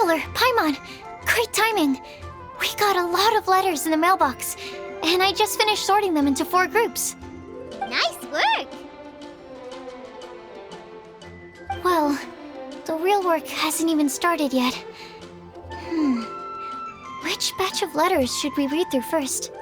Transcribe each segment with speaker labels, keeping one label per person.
Speaker 1: Traveler, Paimon! Great timing! We got a lot of letters in the mailbox, and I just finished sorting them into 4 groups.
Speaker 2: Nice work!
Speaker 1: Well, the real work hasn't even started yet. Which batch of letters should we read through first?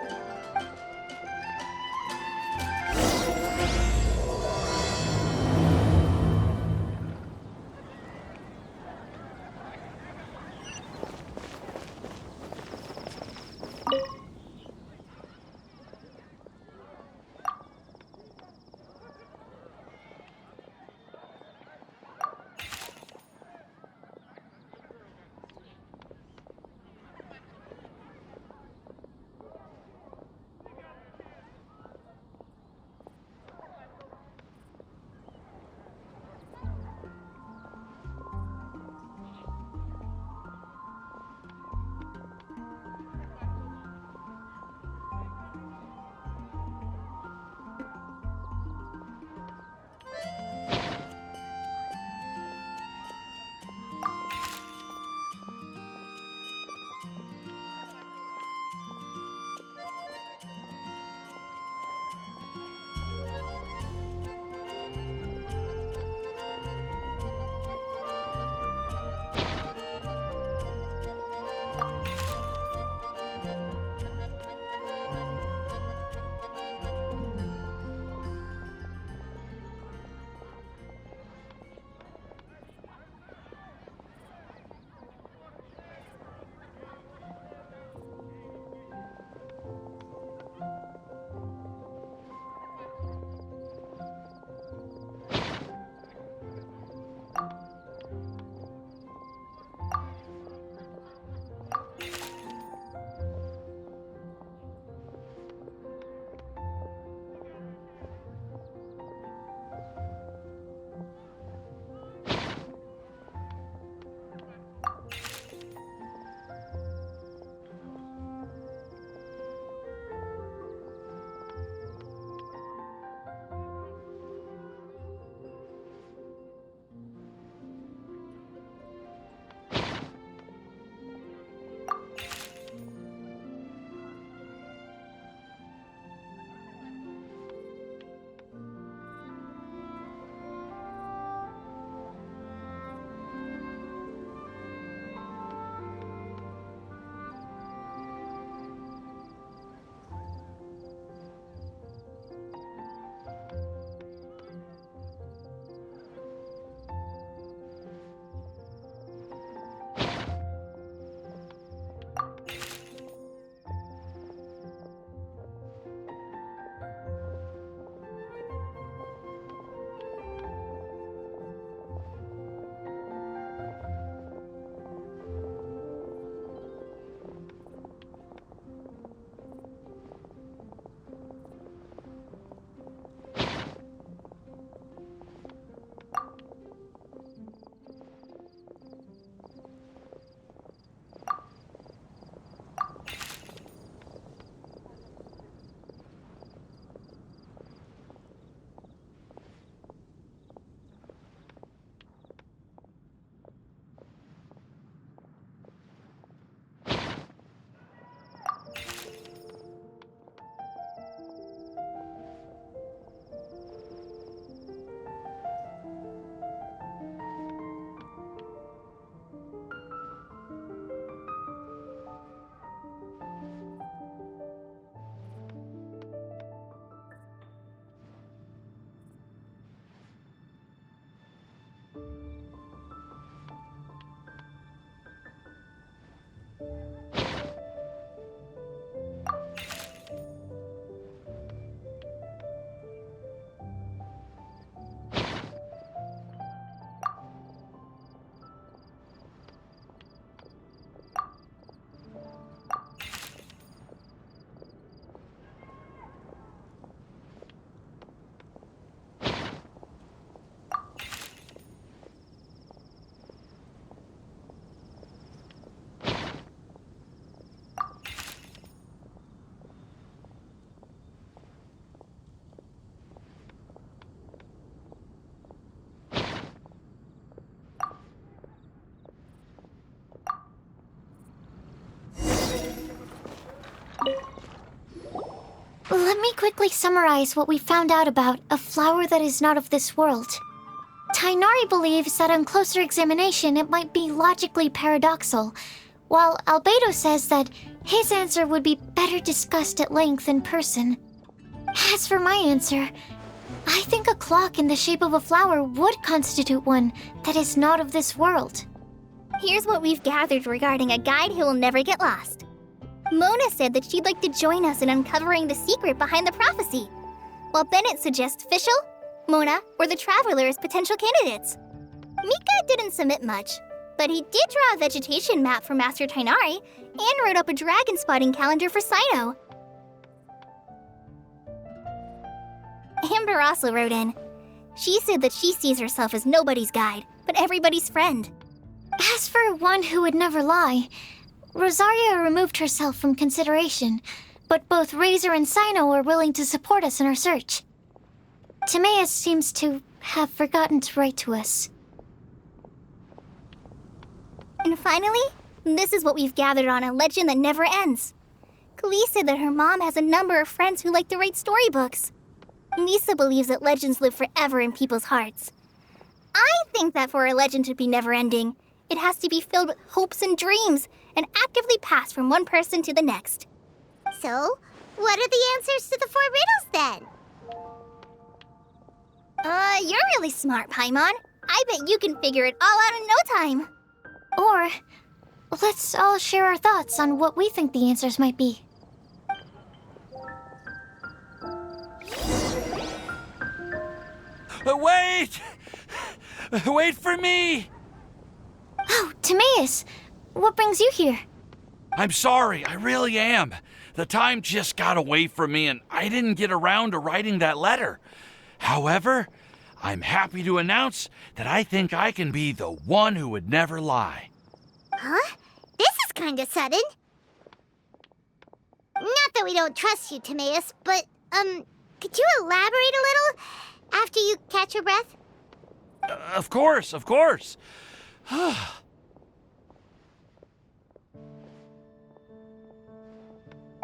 Speaker 1: Let me quickly summarize what we found out about a flower that is not of this world. Tainari believes that on closer examination it might be logically paradoxal, while Albedo says that his answer would be better discussed at length in person. As for my answer, I think a clock in the shape of a flower would constitute one that is not of this world.
Speaker 2: Here's what we've gathered regarding a guide who will never get lost. Mona said that she'd like to join us in uncovering the secret behind the prophecy, while Bennett suggests Fischl, Mona, or the Traveler as potential candidates. Mika didn't submit much, but he did draw a vegetation map for Master Tainari and wrote up a dragon spotting calendar for Sino. Amber also wrote in. She said that she sees herself as nobody's guide, but everybody's friend.
Speaker 1: As for one who would never lie, Rosaria removed herself from consideration, but both Razor and Sino are willing to support us in our search. Timaeus seems to have forgotten to write to us.
Speaker 2: And finally, this is what we've gathered on a legend that never ends. Klee said that her mom has a number of friends who like to write storybooks. Lisa believes that legends live forever in people's hearts. I think that for a legend to be never-ending, it has to be filled with hopes and dreams and actively passed from one person to the next.
Speaker 3: So, what are the answers to the 4 riddles then?
Speaker 2: You're really smart, Paimon. I bet you can figure it all out in no time.
Speaker 1: Or, let's all share our thoughts on what we think the answers might be.
Speaker 4: Wait! Wait for me!
Speaker 1: Oh, Timaeus! What brings you here?
Speaker 4: I'm sorry, I really am. The time just got away from me and I didn't get around to writing that letter. However, I'm happy to announce that I think I can be the one who would never lie.
Speaker 3: Huh? This is kinda sudden. Not that we don't trust you, Timaeus, but, could you elaborate a little after you catch your breath?
Speaker 4: Of course.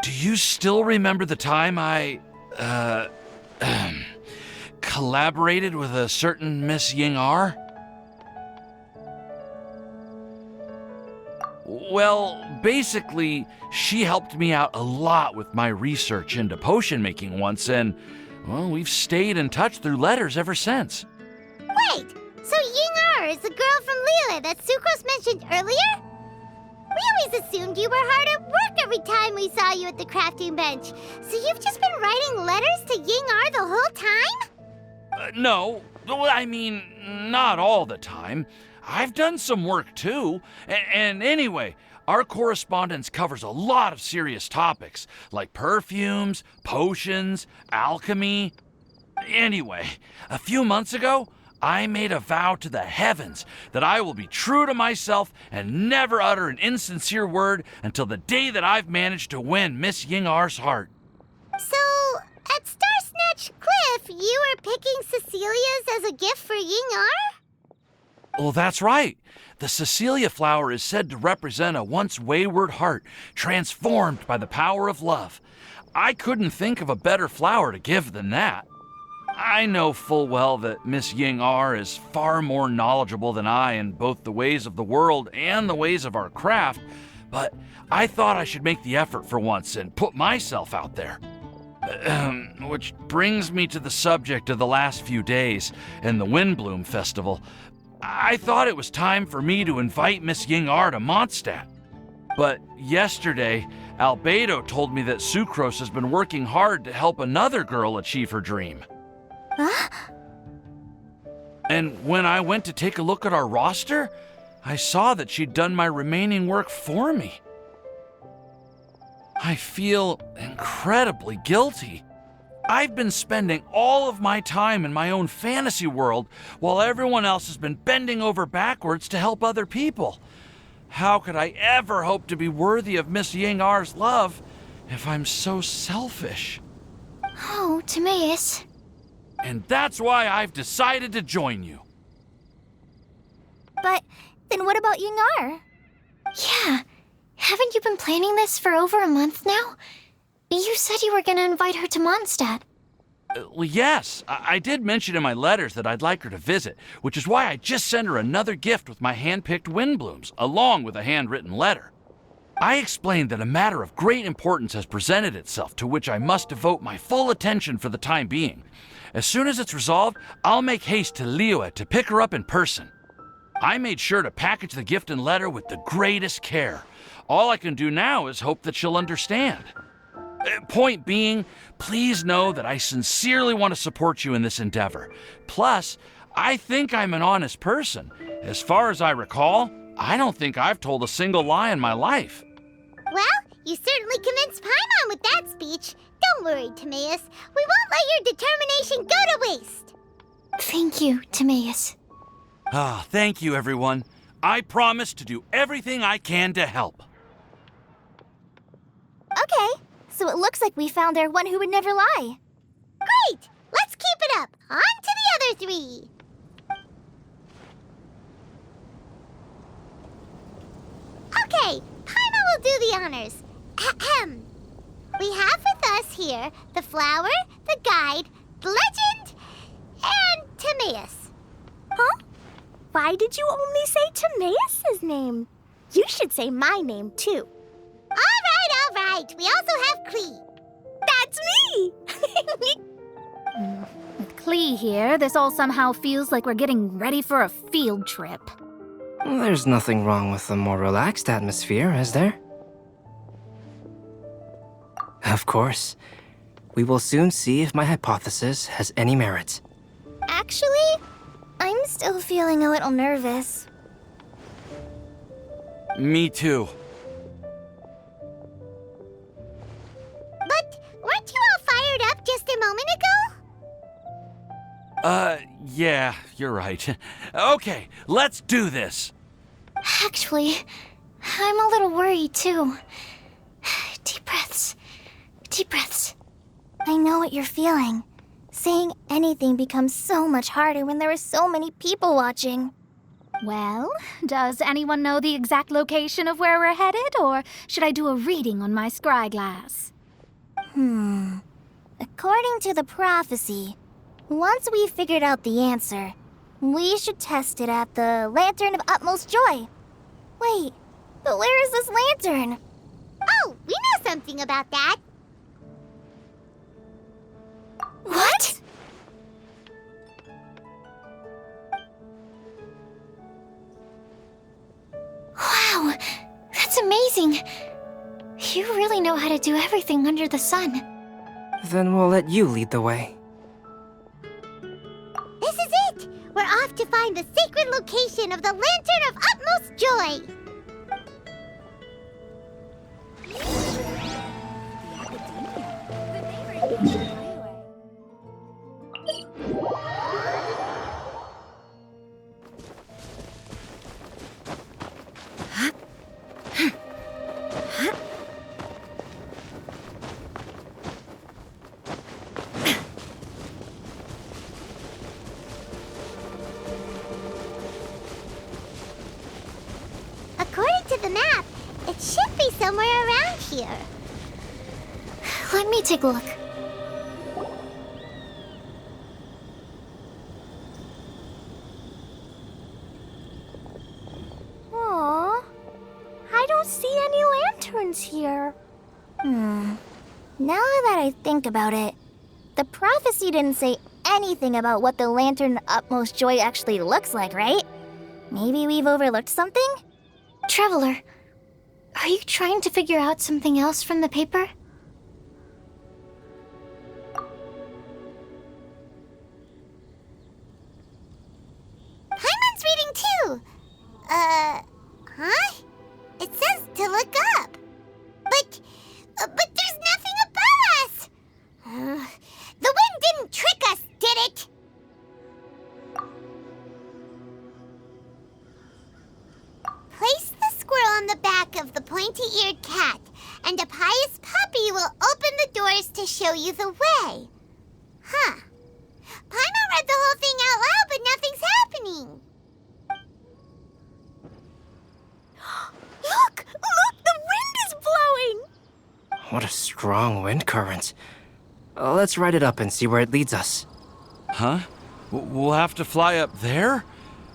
Speaker 4: Do you still remember the time I, collaborated with a certain Miss Ying-R? Well, basically, she helped me out a lot with my research into potion making once, and, well, we've stayed in touch through letters ever since.
Speaker 3: Wait, so Ying-R is the girl from Liyue that Sucrose mentioned earlier? We always assumed you were hard at work every time we saw you at the crafting bench. So you've just been writing letters to Ying-R the whole time?
Speaker 4: No, I mean, not all the time. I've done some work too. And anyway, our correspondence covers a lot of serious topics, like perfumes, potions, alchemy. Anyway, a few months ago, I made a vow to the heavens that I will be true to myself and never utter an insincere word until the day that I've managed to win Miss Ying-R's heart.
Speaker 3: So, at Star Snatch Cliff, you were picking Cecilia's as a gift for Ying-R?
Speaker 4: Well, that's right. The Cecilia flower is said to represent a once wayward heart transformed by the power of love. I couldn't think of a better flower to give than that. I know full well that Miss Ying-R is far more knowledgeable than I in both the ways of the world and the ways of our craft, but I thought I should make the effort for once and put myself out there. Which brings me to the subject of the last few days and the Windblum Festival. I thought it was time for me to invite Miss Ying-R to Mondstadt. But yesterday, Albedo told me that Sucrose has been working hard to help another girl achieve her dream.
Speaker 2: Huh?
Speaker 4: And when I went to take a look at our roster, I saw that she'd done my remaining work for me. I feel incredibly guilty. I've been spending all of my time in my own fantasy world while everyone else has been bending over backwards to help other people. How could I ever hope to be worthy of Miss Ying-R's love if I'm so selfish?
Speaker 1: Oh, Timaeus.
Speaker 4: And that's why I've decided to join you.
Speaker 2: But then what about Ying-R?
Speaker 1: Yeah, haven't you been planning this for over a month now? You said you were gonna invite her to Mondstadt.
Speaker 4: Well, yes, I did mention in my letters that I'd like her to visit, which is why I just sent her another gift with my hand-picked Windblums, along with a handwritten letter. I explained that a matter of great importance has presented itself to which I must devote my full attention for the time being. As soon as it's resolved, I'll make haste to Liyue to pick her up in person. I made sure to package the gift and letter with the greatest care. All I can do now is hope that she'll understand. Point being, please know that I sincerely want to support you in this endeavor. Plus, I think I'm an honest person. As far as I recall, I don't think I've told a single lie in my life.
Speaker 3: Well, you certainly convinced Paimon with that speech. Don't worry, Timaeus. We won't let your determination go to waste.
Speaker 1: Thank you, Timaeus.
Speaker 4: Thank you, everyone. I promise to do everything I can to help.
Speaker 2: Okay, so it looks like we found our one who would never lie.
Speaker 3: Great! Let's keep it up. On to the other three. Okay, Paimon will do the honors. Ahem. We have with us here the flower, the guide, the legend, and Timaeus.
Speaker 2: Huh? Why did you only say Timaeus' name? You should say my name, too.
Speaker 3: All right. We also have Klee.
Speaker 2: That's me!
Speaker 5: With Klee here, this all somehow feels like we're getting ready for a field trip.
Speaker 6: There's nothing wrong with a more relaxed atmosphere, is there? Of course. We will soon see if my hypothesis has any merit.
Speaker 2: Actually, I'm still feeling a little nervous.
Speaker 4: Me too.
Speaker 3: But weren't you all fired up just a moment ago?
Speaker 4: Yeah, you're right. Okay, let's do this.
Speaker 1: Actually, I'm a little worried too. Deep breaths. Deep breaths.
Speaker 2: I know what you're feeling. Saying anything becomes so much harder when there are so many people watching.
Speaker 5: Well, does anyone know the exact location of where we're headed, or should I do a reading on my scry glass?
Speaker 2: According to the prophecy, once we've figured out the answer, we should test it at the Lantern of Utmost Joy. Wait, but where is this lantern?
Speaker 3: Oh, we know something about that.
Speaker 2: What?
Speaker 1: Wow, that's amazing. You really know how to do everything under the sun.
Speaker 6: Then we'll let you lead the way.
Speaker 3: This is it! We're off to find the sacred location of the Lantern of Utmost Joy! According to the map, it should be somewhere around here.
Speaker 1: Let me take a look.
Speaker 2: Aww, I don't see any lanterns here. Now that I think about it, the prophecy didn't say anything about what the Lantern of Utmost Joy actually looks like, right? Maybe we've overlooked something?
Speaker 1: Traveler, are you trying to figure out something else from the paper?
Speaker 3: Paimon's reading too. Huh? It says to look up. But there's nothing above us. The wind didn't trick us, did it? Place the squirrel on the back of the pointy-eared cat, and a pious puppy will open the doors to show you the way. Huh. Paimon read the whole thing out loud, but nothing's happening.
Speaker 2: Look! The wind is blowing!
Speaker 6: what a strong wind current. Let's ride it up and see where it leads us.
Speaker 4: Huh? We'll have to fly up there?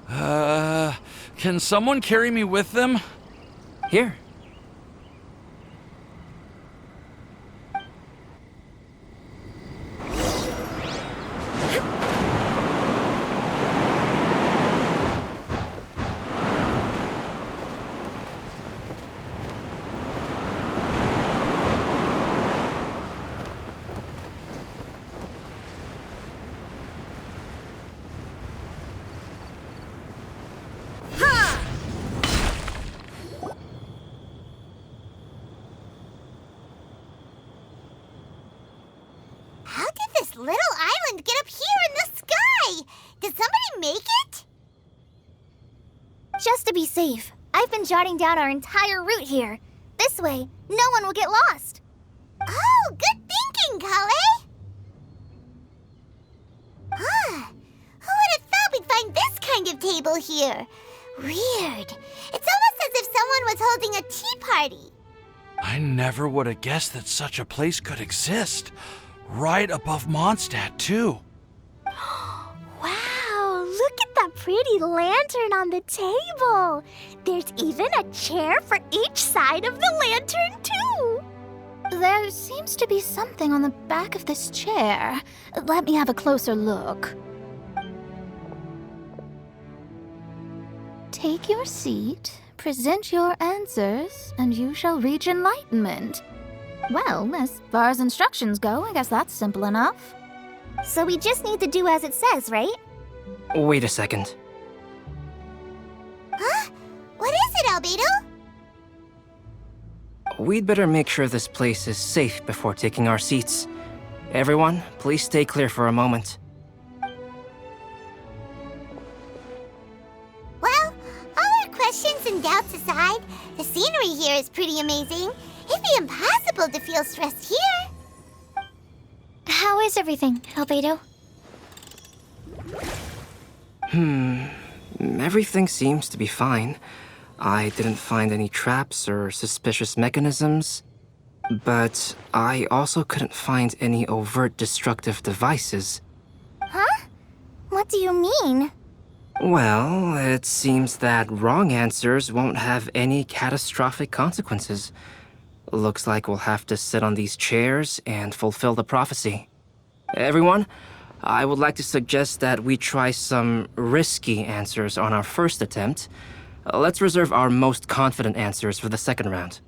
Speaker 4: Can someone carry me with them?
Speaker 6: Here.
Speaker 3: How did this little island get up here in the sky? Did somebody make it?
Speaker 2: Just to be safe, I've been jotting down our entire route here. This way, no one will get lost.
Speaker 3: Oh, good thinking, Klee. Who would have thought we'd find this kind of table here? Weird. It's almost as if someone was holding a tea party.
Speaker 4: I never would have guessed that such a place could exist. Right above Mondstadt, too.
Speaker 3: Wow, look at that pretty lantern on the table. There's even a chair for each side of the lantern, too.
Speaker 5: There seems to be something on the back of this chair. Let me have a closer look. Take your seat, present your answers, and you shall reach enlightenment. Well, as far as instructions go, I guess that's simple enough.
Speaker 2: So we just need to do as it says, right?
Speaker 6: Wait a second.
Speaker 3: Huh? What is it, Albedo?
Speaker 6: We'd better make sure this place is safe before taking our seats. Everyone, please stay clear for a moment.
Speaker 3: Well, all our questions and doubts aside, the scenery here is pretty amazing. It'd be impossible to feel stressed here.
Speaker 1: How is everything, Albedo?
Speaker 6: Everything seems to be fine. I didn't find any traps or suspicious mechanisms, but I also couldn't find any overt destructive devices.
Speaker 2: Huh? What do you mean?
Speaker 6: Well, it seems that wrong answers won't have any catastrophic consequences. Looks like we'll have to sit on these chairs and fulfill the prophecy. Everyone, I would like to suggest that we try some risky answers on our first attempt. Let's reserve our most confident answers for the second round.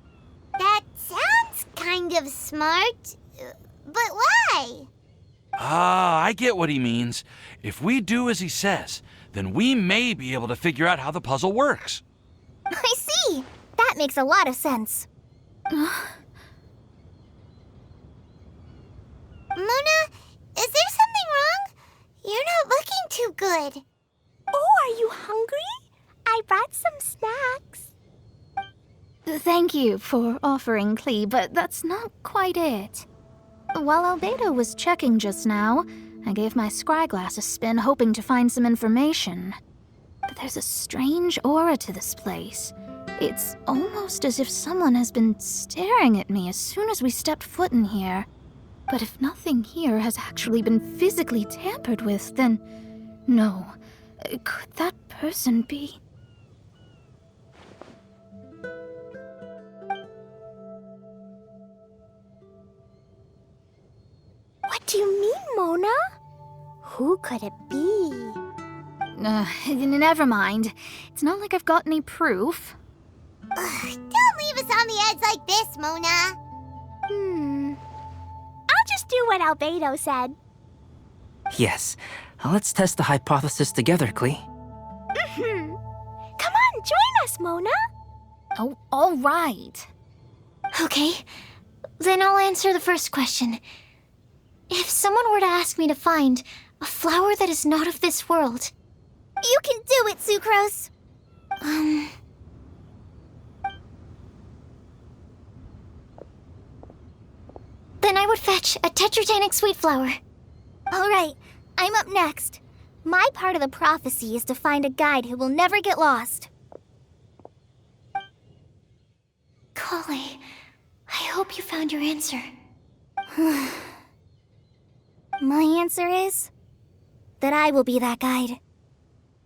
Speaker 3: That sounds kind of smart, but why?
Speaker 4: I get what he means. If we do as he says, then we may be able to figure out how the puzzle works.
Speaker 2: I see. That makes a lot of sense.
Speaker 3: Mona, is there something wrong? You're not looking too good. Oh, are you hungry? I brought some snacks.
Speaker 5: Thank you for offering, Klee, but that's not quite it. While Albedo was checking just now, I gave my scryglass a spin hoping to find some information. But there's a strange aura to this place. It's almost as if someone has been staring at me as soon as we stepped foot in here. But if nothing here has actually been physically tampered with, then no. Could that person be...
Speaker 3: What do you mean, Mona? Who could it be?
Speaker 5: Never mind. It's not like I've got any proof.
Speaker 3: Ugh, don't leave us on the edge like this, Mona. I'll just do what Albedo said.
Speaker 6: Yes, let's test the hypothesis together, Klee.
Speaker 3: Come on, join us, Mona.
Speaker 5: Oh, all right.
Speaker 1: Okay, then I'll answer the first question. If someone were to ask me to find a flower that is not of this world...
Speaker 2: You can do it, Sucrose.
Speaker 1: Then I would fetch a tetragenic sweet flower.
Speaker 2: All right, I'm up next. My part of the prophecy is to find a guide who will never get lost.
Speaker 1: Klee, I hope you found your answer.
Speaker 2: My answer is that I will be that guide.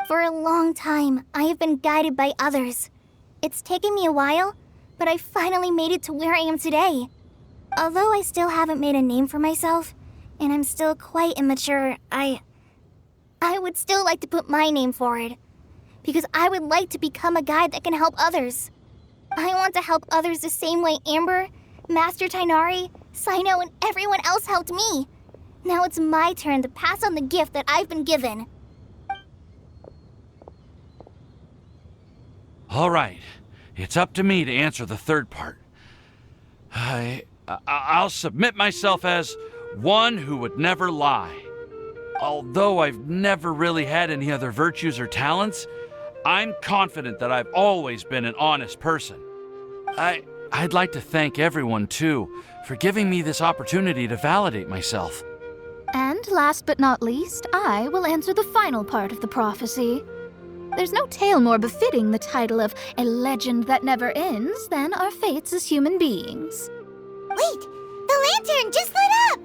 Speaker 2: For a long time, I have been guided by others. It's taken me a while, but I finally made it to where I am today. Although I still haven't made a name for myself, and I'm still quite immature, I would still like to put my name forward. Because I would like to become a guide that can help others. I want to help others the same way Amber, Master Tighnari, Cyno, and everyone else helped me. Now it's my turn to pass on the gift that I've been given.
Speaker 4: All right, it's up to me to answer the third part. I'll submit myself as one who would never lie. Although I've never really had any other virtues or talents, I'm confident that I've always been an honest person. I'd like to thank everyone, too, for giving me this opportunity to validate myself.
Speaker 5: And last but not least, I will answer the final part of the prophecy. There's no tale more befitting the title of a legend that never ends than our fates as human beings.
Speaker 3: Wait! The lantern just lit up!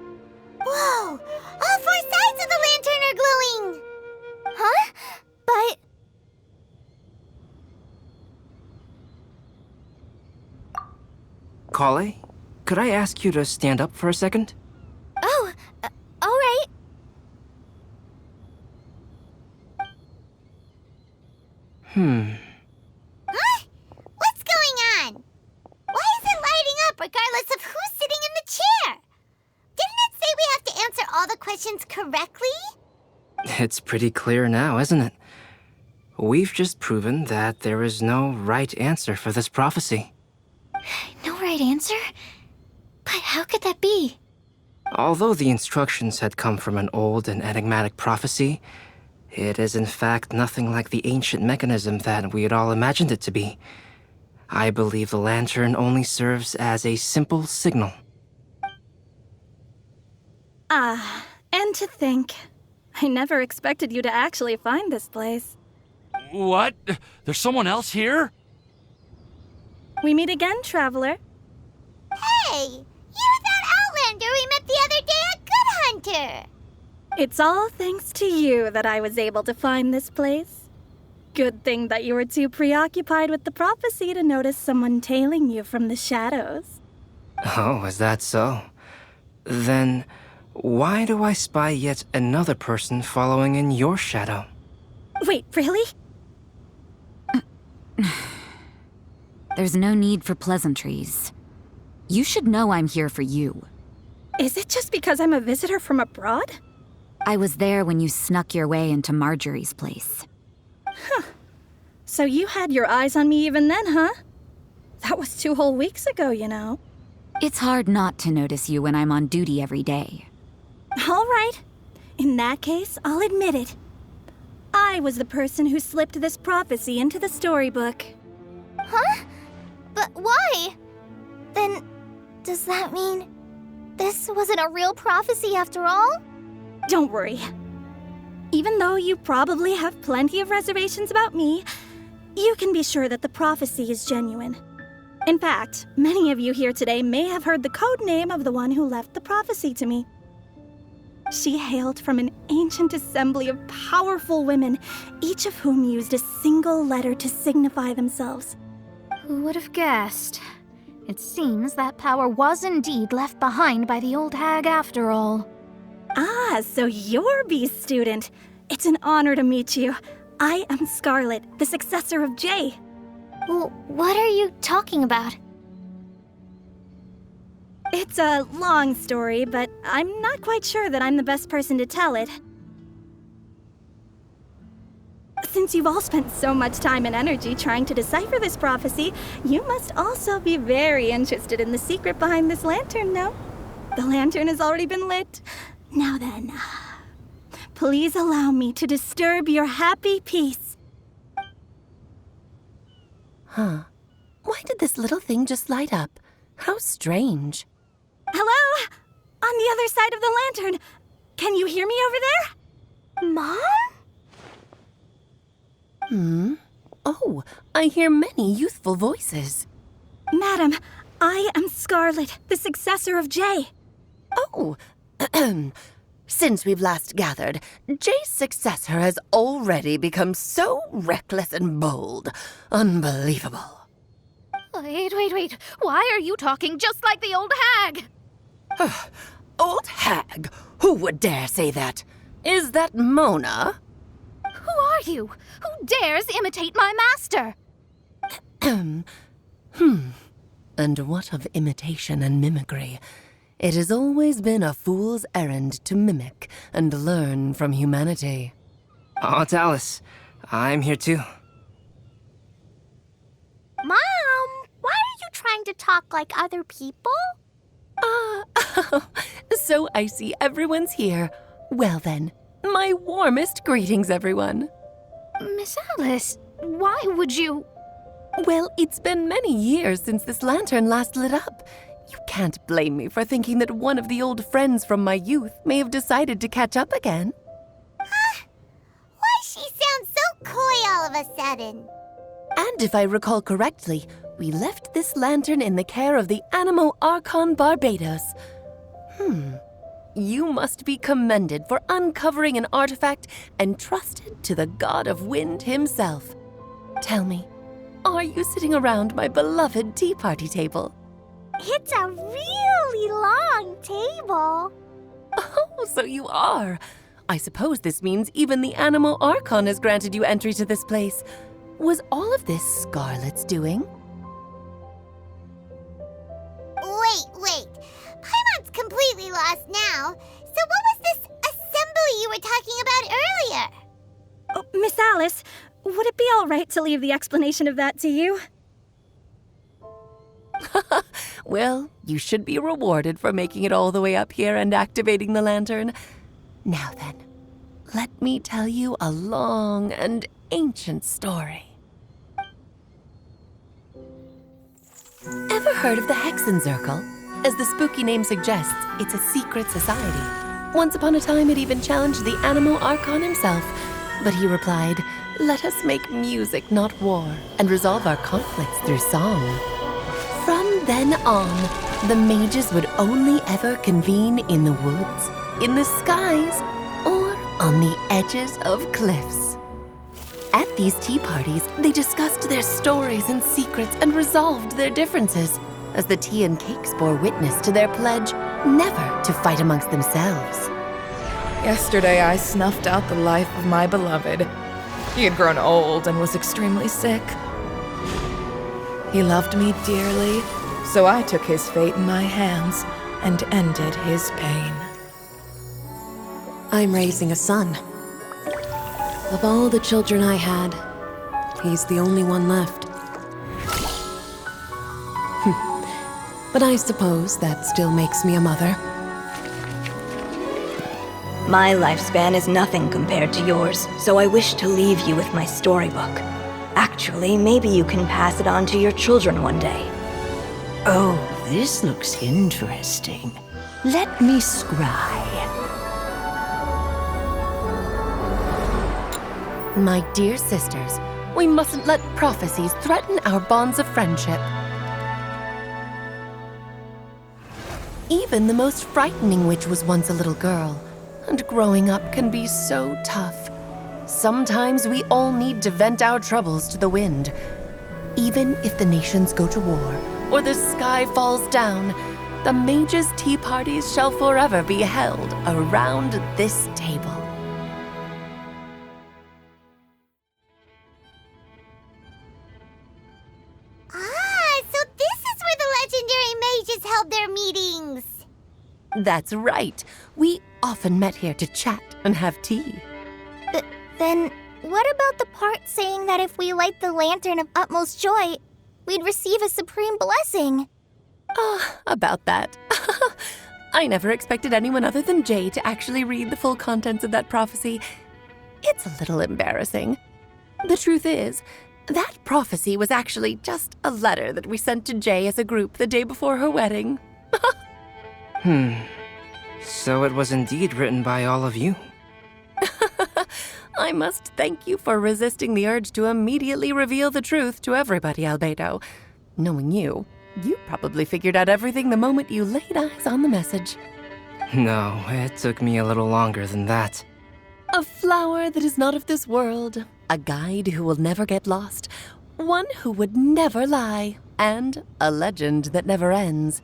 Speaker 3: Whoa! All 4 sides of the lantern are glowing!
Speaker 2: Huh? But...
Speaker 6: Klee, could I ask you to stand up for a second?
Speaker 2: Oh, alright.
Speaker 3: Huh? What's going on? Why is it lighting up regardless of who's sitting in the chair? Didn't it say we have to answer all the questions correctly?
Speaker 6: It's pretty clear now, isn't it? We've just proven that there is no right answer for this prophecy.
Speaker 1: No right answer? But how could that be?
Speaker 6: Although the instructions had come from an old and enigmatic prophecy, it is in fact nothing like the ancient mechanism that we had all imagined it to be. I believe the lantern only serves as a simple signal.
Speaker 7: And to think, I never expected you to actually find this place.
Speaker 4: What? There's someone else here?
Speaker 7: We meet again, traveler.
Speaker 3: Hey! You're that Outlander we met the other day at Good Hunter!
Speaker 7: It's all thanks to you that I was able to find this place. Good thing that you were too preoccupied with the prophecy to notice someone tailing you from the shadows.
Speaker 6: Oh, is that so? Then, why do I spy yet another person following in your shadow?
Speaker 7: Wait, really?
Speaker 8: There's no need for pleasantries. You should know I'm here for you.
Speaker 7: Is it just because I'm a visitor from abroad?
Speaker 8: I was there when you snuck your way into Marjorie's place.
Speaker 7: So you had your eyes on me even then, huh? That was 2 whole weeks ago, you know.
Speaker 8: It's hard not to notice you when I'm on duty every day.
Speaker 7: All right. In that case, I'll admit it. I was the person who slipped this prophecy into the storybook.
Speaker 2: Huh? But why? Then, does that mean this wasn't a real prophecy after all?
Speaker 7: Don't worry. Even though you probably have plenty of reservations about me, you can be sure that the prophecy is genuine. In fact, many of you here today may have heard the code name of the one who left the prophecy to me. She hailed from an ancient assembly of powerful women, each of whom used a single letter to signify themselves.
Speaker 5: Who would have guessed? It seems that power was indeed left behind by the old hag after all.
Speaker 7: Ah, so you're B's student. It's an honor to meet you. I am Scarlet, the successor of Jay.
Speaker 1: Well, what are you talking about?
Speaker 7: It's a long story, but I'm not quite sure that I'm the best person to tell it. Since you've all spent so much time and energy trying to decipher this prophecy, you must also be very interested in the secret behind this lantern, no? The lantern has already been lit. Now then, please allow me to disturb your happy peace.
Speaker 9: Huh. Why did this little thing just light up? How strange.
Speaker 7: Hello? On the other side of the lantern. Can you hear me over there?
Speaker 2: Mom?
Speaker 9: Oh, I hear many youthful voices.
Speaker 7: Madam, I am Scarlet, the successor of Jay.
Speaker 9: Oh, since we've last gathered, Jay's successor has already become so reckless and bold. Unbelievable.
Speaker 5: Wait. Why are you talking just like the old hag?
Speaker 9: Old hag? Who would dare say that? Is that Mona?
Speaker 5: Who are you? Who dares imitate my master?
Speaker 9: And what of imitation and mimicry? It has always been a fool's errand to mimic and learn from humanity.
Speaker 6: Aunt Alice, I'm here too.
Speaker 3: Mom, why are you trying to talk like other people?
Speaker 9: So I see everyone's here. Well then, my warmest greetings, everyone.
Speaker 5: Miss Alice, why would you...
Speaker 9: Well, it's been many years since this lantern last lit up. You can't blame me for thinking that one of the old friends from my youth may have decided to catch up again.
Speaker 3: Why she sounds so coy all of a sudden?
Speaker 9: And if I recall correctly, we left this lantern in the care of the Animo Archon Barbados. You must be commended for uncovering an artifact entrusted to the god of wind himself. Tell me, are you sitting around my beloved tea party table?
Speaker 3: It's a really long table.
Speaker 9: Oh, so you are. I suppose this means even the Animo Archon has granted you entry to this place. Was all of this Scarlet's doing?
Speaker 3: Wait. Paimon's completely lost now. So what was this assembly you were talking about earlier?
Speaker 7: Oh, Miss Alice, would it be all right to leave the explanation of that to you?
Speaker 9: Well, you should be rewarded for making it all the way up here and activating the lantern. Now then, let me tell you a long and ancient story. Ever heard of the Hexenzirkel? As the spooky name suggests, it's a secret society. Once upon a time, it even challenged the Animo Archon himself. But he replied, "Let us make music, not war, and resolve our conflicts through song." From then on, the mages would only ever convene in the woods, in the skies, or on the edges of cliffs. At these tea parties, they discussed their stories and secrets and resolved their differences, as the tea and cakes bore witness to their pledge never to fight amongst themselves.
Speaker 10: Yesterday I snuffed out the life of my beloved. He had grown old and was extremely sick. He loved me dearly, so I took his fate in my hands and ended his pain.
Speaker 9: I'm raising a son. Of all the children I had, he's the only one left. But I suppose that still makes me a mother.
Speaker 11: My lifespan is nothing compared to yours, so I wish to leave you with my storybook. Actually, maybe you can pass it on to your children one day.
Speaker 12: Oh, this looks interesting. Let me scry.
Speaker 9: My dear sisters, we mustn't let prophecies threaten our bonds of friendship. Even the most frightening witch was once a little girl, and growing up can be so tough. Sometimes we all need to vent our troubles to the wind. Even if the nations go to war, or the sky falls down, the mages' tea parties shall forever be held around this table.
Speaker 3: So this is where the legendary mages held their meetings.
Speaker 9: That's right. We often met here to chat and have tea.
Speaker 2: Then, what about the part saying that if we light the lantern of utmost joy, we'd receive a supreme blessing?
Speaker 9: About that. I never expected anyone other than Jay to actually read the full contents of that prophecy. It's a little embarrassing. The truth is, that prophecy was actually just a letter that we sent to Jay as a group the day before her wedding.
Speaker 6: So it was indeed written by all of you.
Speaker 9: I must thank you for resisting the urge to immediately reveal the truth to everybody, Albedo. Knowing you, You probably figured out everything the moment you laid eyes on the message.
Speaker 6: No, it took me a little longer than that.
Speaker 9: A flower that is not of this world, a guide who will never get lost, one who would never lie, and a legend that never ends.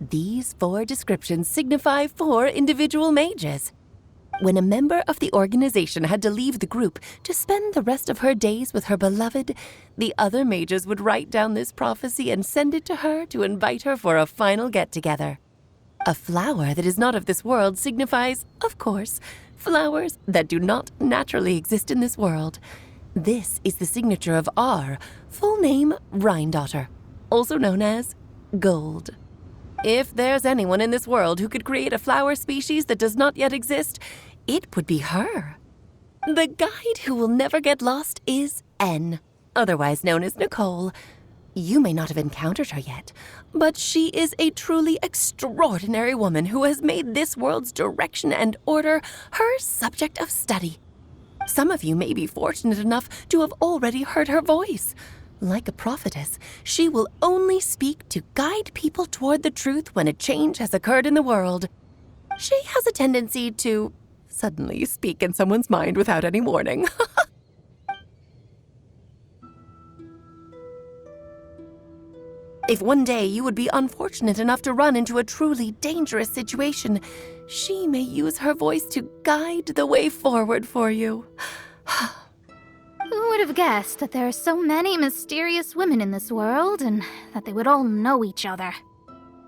Speaker 9: These 4 descriptions signify 4 individual mages. When a member of the organization had to leave the group to spend the rest of her days with her beloved, the other mages would write down this prophecy and send it to her to invite her for a final get-together. A flower that is not of this world signifies, of course, flowers that do not naturally exist in this world. This is the signature of our full name, Rhine-daughter, also known as Gold. If there's anyone in this world who could create a flower species that does not yet exist, it would be her. The guide who will never get lost is N, otherwise known as Nicole. You may not have encountered her yet, but she is a truly extraordinary woman who has made this world's direction and order her subject of study. Some of you may be fortunate enough to have already heard her voice. Like a prophetess, she will only speak to guide people toward the truth when a change has occurred in the world. She has a tendency to suddenly speak in someone's mind without any warning. If one day you would be unfortunate enough to run into a truly dangerous situation, she may use her voice to guide the way forward for you.
Speaker 5: Who would have guessed that there are so many mysterious women in this world and that they would all know each other?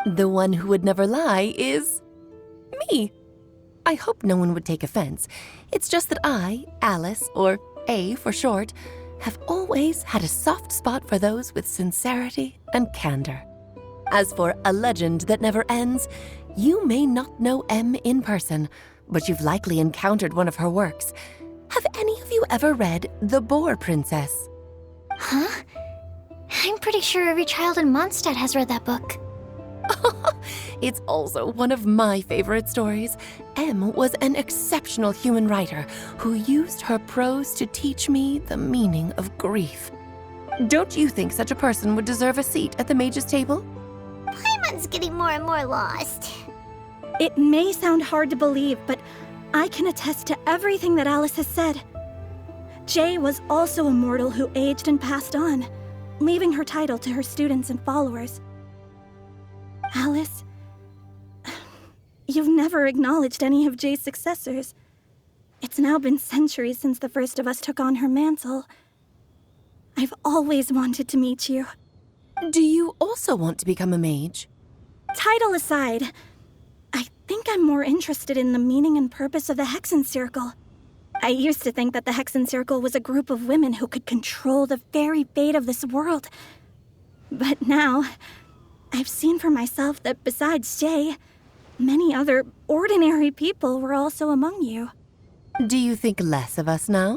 Speaker 9: The one who would never lie is me. I hope no one would take offense. It's just that I, Alice, or A for short, have always had a soft spot for those with sincerity and candor. As for a legend that never ends, you may not know M in person, but you've likely encountered one of her works. Have any of you ever read The Boar Princess?
Speaker 1: Huh? I'm pretty sure every child in Mondstadt has read that book.
Speaker 9: It's also one of my favorite stories. M was an exceptional human writer who used her prose to teach me the meaning of grief. Don't you think such a person would deserve a seat at the mage's table?
Speaker 3: Paimon's getting more and more lost.
Speaker 7: It may sound hard to believe, but I can attest to everything that Alice has said. Jay was also a mortal who aged and passed on, leaving her title to her students and followers. Alice, you've never acknowledged any of Jay's successors. It's now been centuries since the first of us took on her mantle. I've always wanted to meet you.
Speaker 9: Do you also want to become a mage?
Speaker 7: Title aside, I think I'm more interested in the meaning and purpose of the Hexen Circle. I used to think that the Hexen Circle was a group of women who could control the very fate of this world. But now, I've seen for myself that besides Jay, many other ordinary people were also among you.
Speaker 9: Do you think less of us now?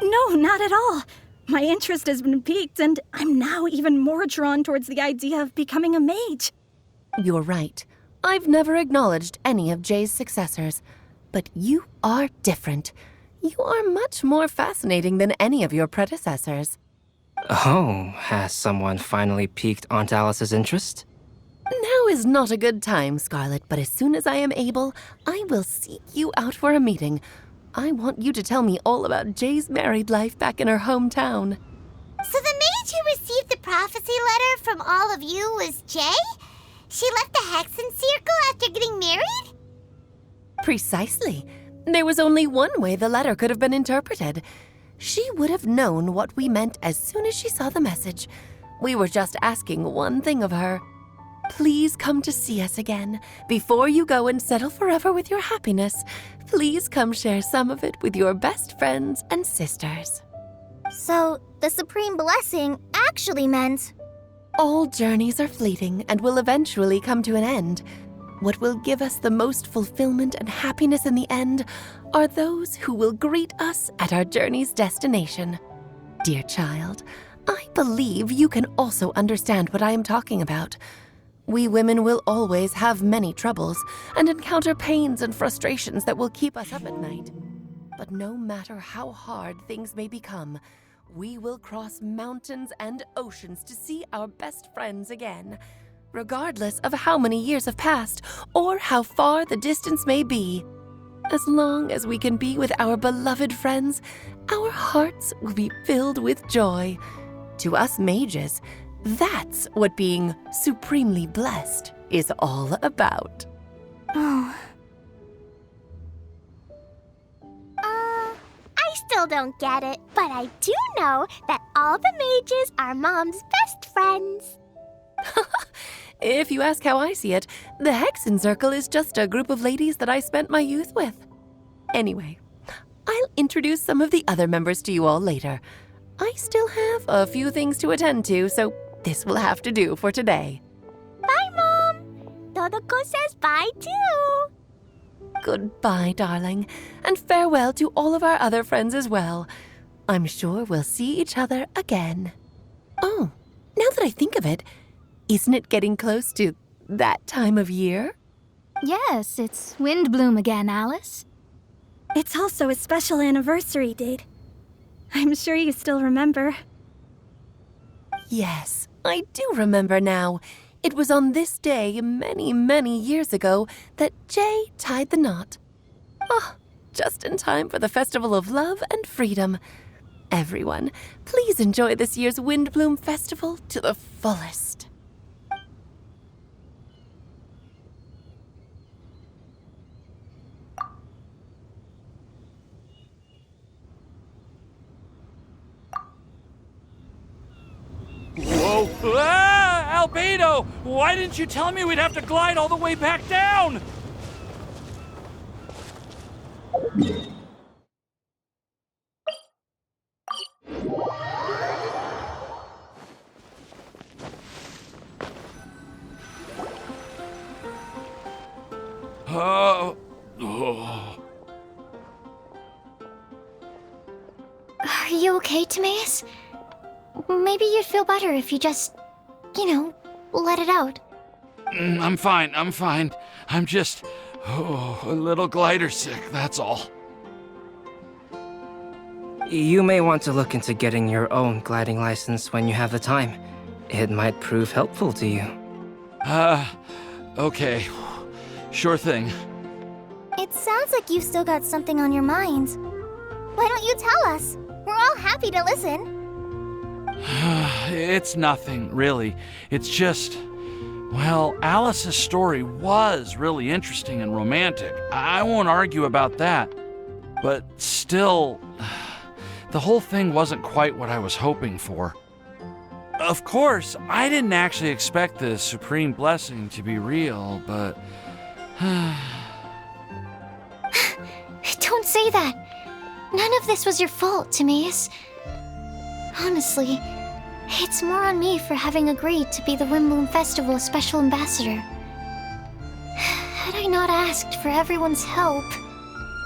Speaker 7: No, not at all. My interest has been piqued, and I'm now even more drawn towards the idea of becoming a mage.
Speaker 9: You're right. I've never acknowledged any of Jay's successors, but you are different. You are much more fascinating than any of your predecessors.
Speaker 6: Oh, has someone finally piqued Aunt Alice's interest?
Speaker 9: Now is not a good time, Scarlet, but as soon as I am able, I will seek you out for a meeting. I want you to tell me all about Jay's married life back in her hometown.
Speaker 3: So the mage who received the prophecy letter from all of you was Jay? She left the Hexen Circle after getting married?
Speaker 9: Precisely. There was only one way the letter could have been interpreted. She would have known what we meant as soon as she saw the message. We were just asking one thing of her. Please come to see us again. Before you go and settle forever with your happiness, please come share some of it with your best friends and sisters.
Speaker 2: So, the Supreme Blessing actually meant...
Speaker 9: All journeys are fleeting and will eventually come to an end. What will give us the most fulfillment and happiness in the end are those who will greet us at our journey's destination. Dear child, I believe you can also understand what I am talking about. We women will always have many troubles and encounter pains and frustrations that will keep us up at night. But no matter how hard things may become, we will cross mountains and oceans to see our best friends again, regardless of how many years have passed or how far the distance may be. As long as we can be with our beloved friends, our hearts will be filled with joy. To us mages, that's what being supremely blessed is all about.
Speaker 3: I still don't get it, but I do know that all the mages are Mom's best friends.
Speaker 9: If you ask how I see it, the Hexen Circle is just a group of ladies that I spent my youth with. Anyway, I'll introduce some of the other members to you all later. I still have a few things to attend to, so this will have to do for today.
Speaker 3: Bye, Mom. Todoko says bye, too.
Speaker 9: Goodbye, darling, and farewell to all of our other friends as well. I'm sure we'll see each other again. Oh, now that I think of it, isn't it getting close to that time of year?
Speaker 5: Yes, it's Windblum again, Alice.
Speaker 7: It's also a special anniversary date. I'm sure you still remember.
Speaker 9: Yes, I do remember now. It was on this day many, many years ago that Jay tied the knot. Oh, just in time for the Festival of Love and Freedom. Everyone, please enjoy this year's Windblum Festival to the fullest.
Speaker 4: Whoa! Ah! Albedo! Why didn't you tell me we'd have to glide all the way back down? Oh.
Speaker 1: Are you okay, Timaeus? Maybe you'd feel better if you just, let it out.
Speaker 4: I'm fine. I'm just a little glider sick, that's all.
Speaker 6: You may want to look into getting your own gliding license when you have the time. It might prove helpful to you.
Speaker 4: Okay. Sure thing.
Speaker 2: It sounds like you've still got something on your mind. Why don't you tell us? We're all happy to listen.
Speaker 4: It's nothing, really. It's just, well, Alice's story was really interesting and romantic. I won't argue about that. But still, the whole thing wasn't quite what I was hoping for. Of course, I didn't actually expect the supreme blessing to be real, but...
Speaker 1: Don't say that. None of this was your fault, Timaeus. Honestly, it's more on me for having agreed to be the Windblum Festival Special Ambassador. Had I not asked for everyone's help...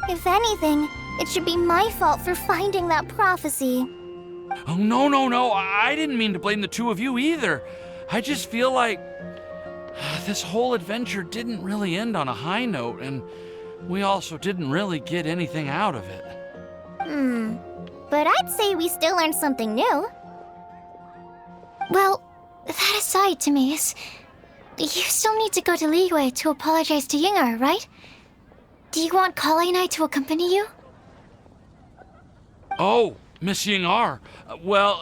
Speaker 2: If anything, it should be my fault for finding that prophecy.
Speaker 4: Oh, no. I didn't mean to blame the two of you either. I just feel like this whole adventure didn't really end on a high note, and we also didn't really get anything out of it.
Speaker 2: But I'd say we still learned something new.
Speaker 1: Well, that aside, Timaeus, you still need to go to Liyue to apologize to Yingar, right? Do you want Klee and I to accompany you?
Speaker 4: Oh, Miss Yingar. Well,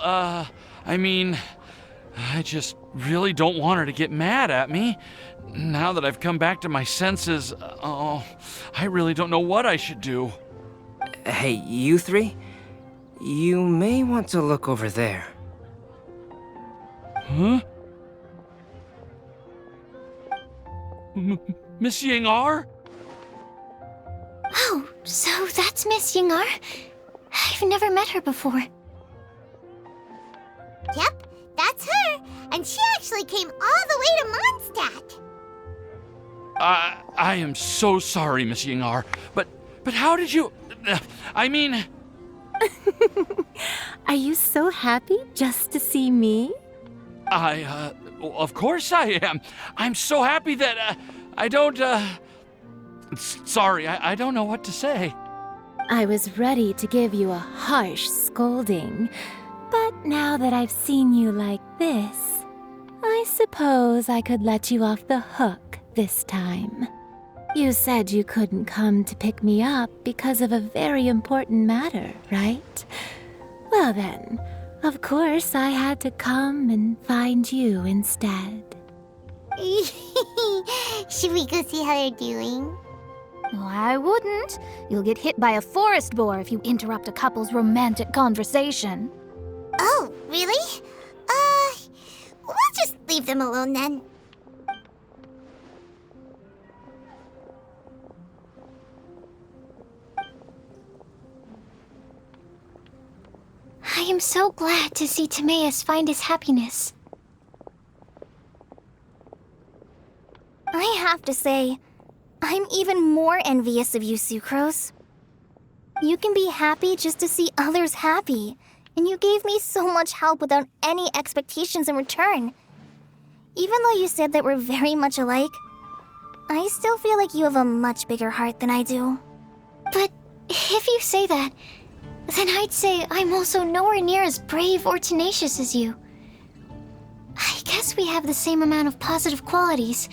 Speaker 4: I mean, I just really don't want her to get mad at me. Now that I've come back to my senses, I really don't know what I should do.
Speaker 6: Hey, you three? You may want to look over there.
Speaker 4: Huh? Miss Yingar?
Speaker 1: Oh, so that's Miss Yingar? I've never met her before.
Speaker 3: Yep, that's her. And she actually came all the way to Mondstadt.
Speaker 4: I am so sorry, Miss Yingar, but how did you... I mean...
Speaker 13: Are you so happy just to see me?
Speaker 4: Of course I am. I'm so happy that, I don't, sorry, I don't know what to say.
Speaker 13: I was ready to give you a harsh scolding, now that I've seen you like this, I suppose I could let you off the hook this time. You said you couldn't come to pick me up because of a very important matter, right? Well then, of course I had to come and find you instead.
Speaker 3: Should we go see how they're doing?
Speaker 5: Oh, I wouldn't. You'll get hit by a forest boar if you interrupt a couple's romantic conversation.
Speaker 3: Oh, really? We'll just leave them alone then.
Speaker 1: I am so glad to see Timaeus find his happiness.
Speaker 2: I have to say, I'm even more envious of you, Sucrose. You can be happy just to see others happy, and you gave me so much help without any expectations in return. Even though you said that we're very much alike, I still feel like you have a much bigger heart than I do.
Speaker 1: But if you say that, then I'd say I'm also nowhere near as brave or tenacious as you. I guess we have the same amount of positive qualities.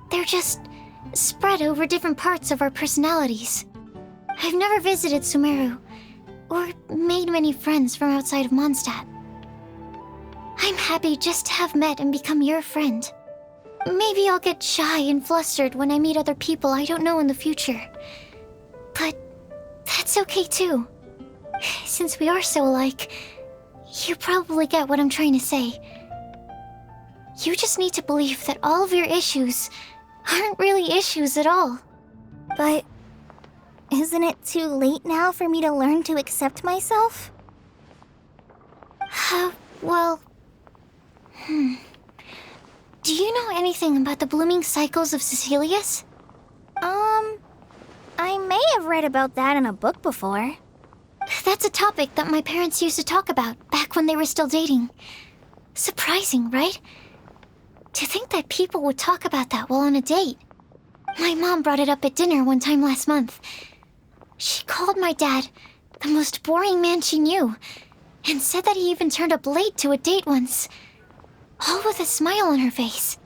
Speaker 1: They're just spread over different parts of our personalities. I've never visited Sumeru, or made many friends from outside of Mondstadt. I'm happy just to have met and become your friend. Maybe I'll get shy and flustered when I meet other people I don't know in the future. But that's okay too. Since we are so alike, you probably get what I'm trying to say. You just need to believe that all of your issues aren't really issues at all.
Speaker 2: But isn't it too late now for me to learn to accept myself?
Speaker 1: Well... Do you know anything about the blooming cycles of Cecilius?
Speaker 2: I may have read about that in a book before.
Speaker 1: That's a topic that my parents used to talk about back when they were still dating. Surprising, right? To think that people would talk about that while on a date. My mom brought it up at dinner one time last month. She called my dad the most boring man she knew, and said that he even turned up late to a date once, all with a smile on her face.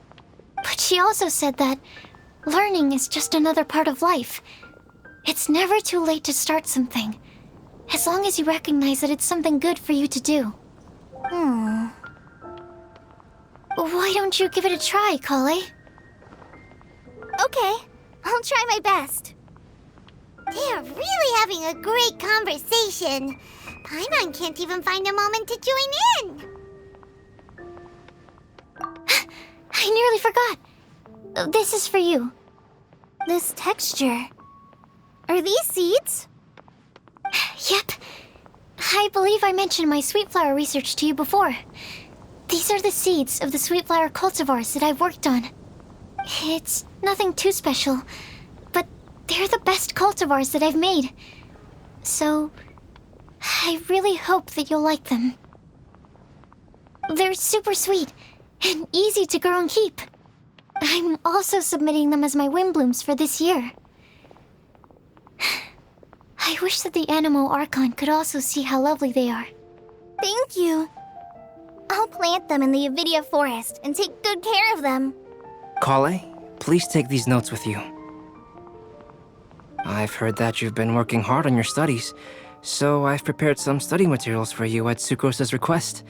Speaker 1: But she also said that learning is just another part of life. It's never too late to start something, as long as you recognize that it's something good for you to do. Why don't you give it a try, Klee?
Speaker 2: Okay, I'll try my best.
Speaker 3: They are really having a great conversation. Paimon can't even find a moment to join in.
Speaker 1: I nearly forgot. This is for you.
Speaker 2: This texture. Are these seeds?
Speaker 1: Yep. I believe I mentioned my sweet flower research to you before. These are the seeds of the sweet flower cultivars that I've worked on. It's nothing too special, but they're the best cultivars that I've made. So, I really hope that you'll like them. They're super sweet and easy to grow and keep. I'm also submitting them as my Windblums for this year. I wish that the Anemo Archon could also see how lovely they are.
Speaker 2: Thank you. I'll plant them in the Avidia forest and take good care of them.
Speaker 6: Klee, please take these notes with you. I've heard that you've been working hard on your studies, so I've prepared some study materials for you at Sucrose's request.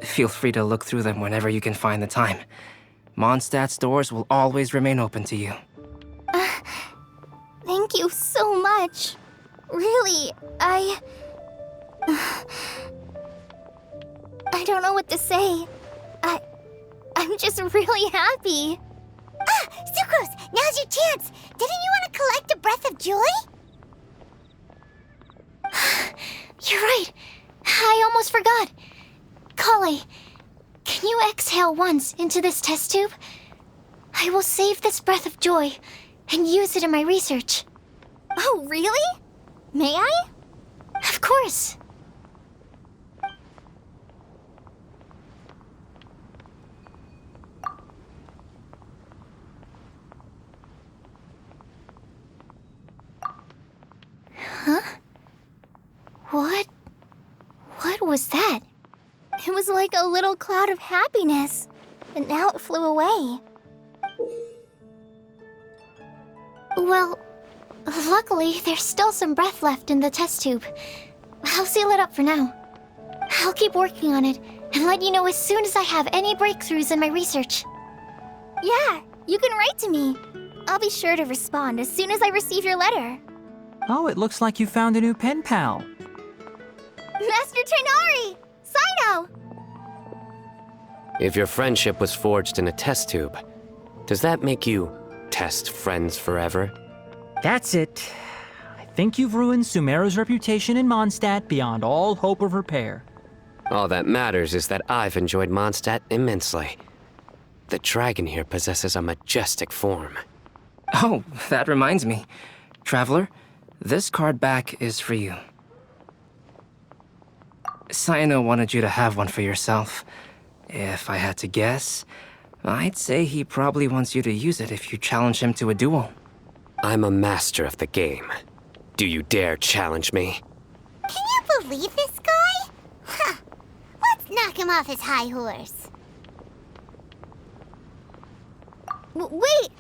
Speaker 6: Feel free to look through them whenever you can find the time. Mondstadt's doors will always remain open to you.
Speaker 2: Thank you so much. Really, I don't know what to say. I'm just really happy.
Speaker 3: Sucrose, now's your chance. Didn't you want to collect a breath of joy?
Speaker 1: You're right. I almost forgot. Klee, can you exhale once into this test tube? I will save this breath of joy and use it in my research.
Speaker 2: Oh, really? May I?
Speaker 1: Of course. Huh? What was that?
Speaker 2: was like a little cloud of happiness, and now it flew away.
Speaker 1: Well, luckily, there's still some breath left in the test tube. I'll seal it up for now. I'll keep working on it and let you know as soon as I have any breakthroughs in my research.
Speaker 2: Yeah, you can write to me. I'll be sure to respond as soon as I receive your letter.
Speaker 14: Oh, it looks like you found a new pen pal.
Speaker 2: Master Tighnari! Cyno!
Speaker 15: If your friendship was forged in a test tube, does that make you test friends forever?
Speaker 14: That's it. I think you've ruined Sumeru's reputation in Mondstadt beyond all hope of repair.
Speaker 15: All that matters is that I've enjoyed Mondstadt immensely. The dragon here possesses a majestic form.
Speaker 6: Oh, that reminds me. Traveler, this card back is for you. Cyno wanted you to have one for yourself. If I had to guess, I'd say he probably wants you to use it if you challenge him to a duel.
Speaker 15: I'm a master of the game. Do you dare challenge me?
Speaker 3: Can you believe this guy? Huh. Let's knock him off his high horse.
Speaker 2: Wait!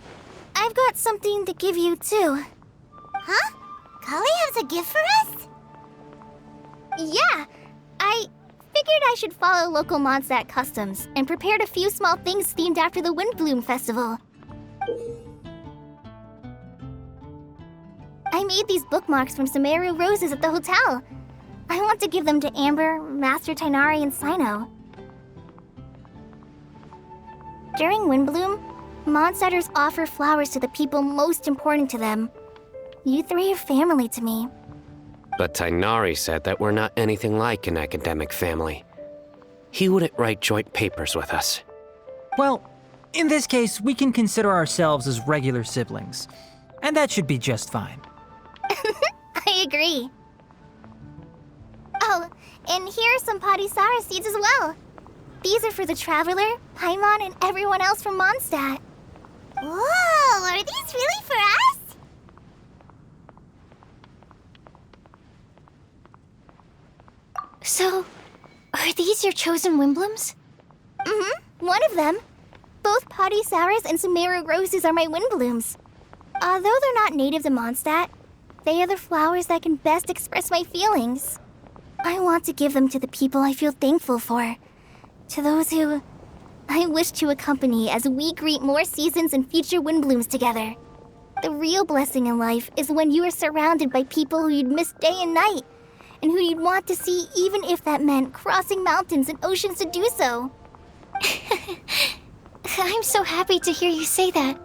Speaker 2: I've got something to give you, too.
Speaker 3: Huh? Klee has a gift for us?
Speaker 2: Yeah! I figured I should follow local Mondstadt customs and prepared a few small things themed after the Windblum festival. I made these bookmarks from Sumeru roses at the hotel. I want to give them to Amber, Master Tighnari, and Cyno. During Windblum, Mondstadters offer flowers to the people most important to them. You three are family to me.
Speaker 15: But Tighnari said that we're not anything like an academic family. He wouldn't write joint papers with us.
Speaker 14: Well, in this case, we can consider ourselves as regular siblings. And that should be just fine.
Speaker 2: I agree. Oh, and here are some Padisara seeds as well. These are for the Traveler, Paimon, and everyone else from Mondstadt.
Speaker 3: Whoa, are these really for us?
Speaker 1: So, are these your chosen Windblums?
Speaker 2: Mm-hmm, one of them. Both Padisaras and Sumeru roses are my Windblums. Although they're not native to Mondstadt, they are the flowers that can best express my feelings. I want to give them to the people I feel thankful for. To those who I wish to accompany as we greet more seasons and future Windblums together. The real blessing in life is when you are surrounded by people who you'd miss day and night, and who you'd want to see even if that meant crossing mountains and oceans to do so.
Speaker 1: I'm so happy to hear you say that.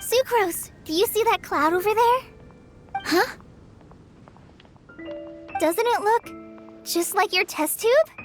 Speaker 2: Sucrose, do you see that cloud over there?
Speaker 1: Huh?
Speaker 2: Doesn't it look just like your test tube?